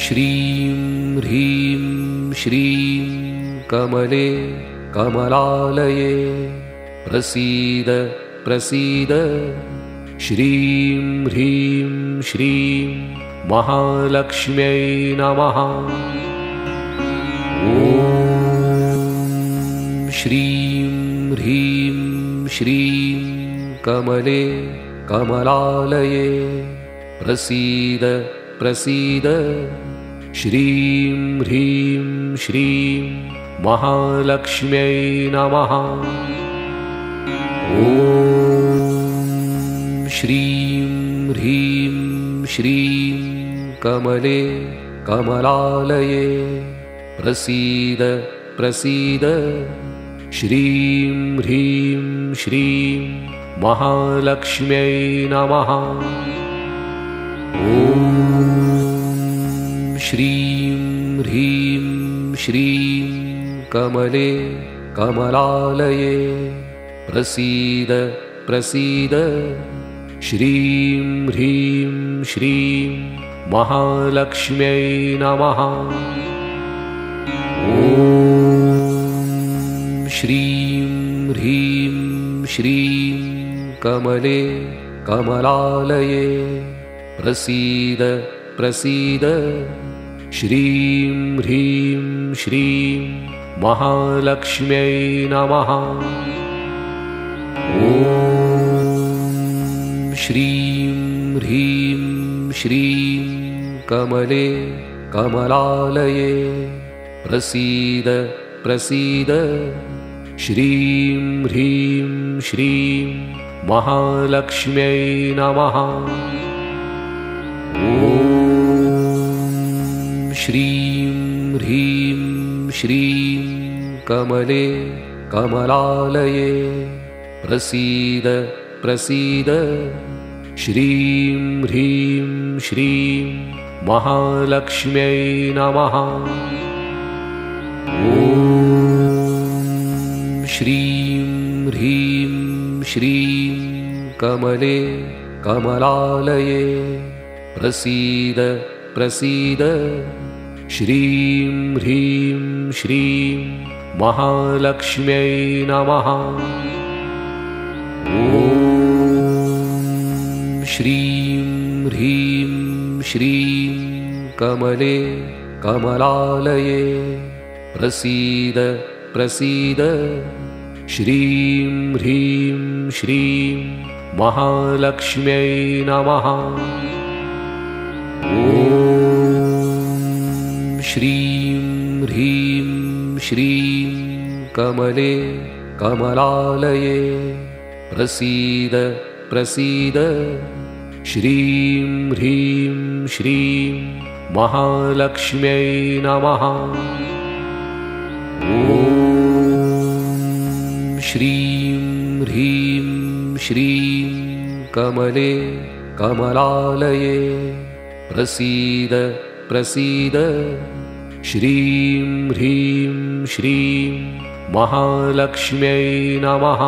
श्रीं ह्रीं श्रीं कमले कमलालये प्रसीद प्रसीद। श्रीं ह्रीं श्रीं महालक्ष्म्यै नमः। ॐ श्रीं ह्रीं श्रीं कमले कमलालये प्रसीद प्रसीद। श्रीं ह्रीं श्रीं महालक्ष्म्यै नमः। ॐ श्रीं ह्रीं श्रीं कमले कमलालये प्रसीद प्रसीद। श्रीं ह्रीं श्रीं महालक्ष्म्यै नमः। ॐ श्रीं ह्रीं श्रीं कमले कमलालये प्रसीद प्रसीद। श्रीं ह्रीं श्रीं महालक्ष्म्यै नमः। ॐ श्रीं ह्रीं श्रीं कमले कमलालये प्रसीद प्रसीद। श्रीं ह्रीं श्रीं महालक्ष्म्यै नमः। ॐ श्रीं ह्रीं श्रीं कमले कमलालये प्रसीद प्रसीद। श्रीं ह्रीं श्रीं महालक्ष्म्यै नमः। ॐ श्रीं ह्रीं श्रीं कमले कमलालये प्रसीद प्रसीद। श्रीं ह्रीं श्रीं महालक्ष्म्यै नमः। ॐ श्रीं ह्रीं श्रीं कमले कमलालये प्रसीद प्रसीद। श्रीं ह्रीं श्रीं महालक्ष्म्यै नमः। ॐ श्रीं ह्रीं श्रीं कमले कमलालये प्रसीद प्रसीद। श्रीं ह्रीं श्रीं महालक्ष्म्यै नमः। ॐ श्रीं ह्रीं श्रीं कमले कमलालये प्रसीद प्रसीद। श्रीं ह्रीं श्रीं महालक्ष्म्यै नमः। ॐ श्रीं ह्रीं श्रीं कमले कमलालये प्रसीद प्रसीद। श्रीं ह्रीं श्रीं महालक्ष्म्यै नमः।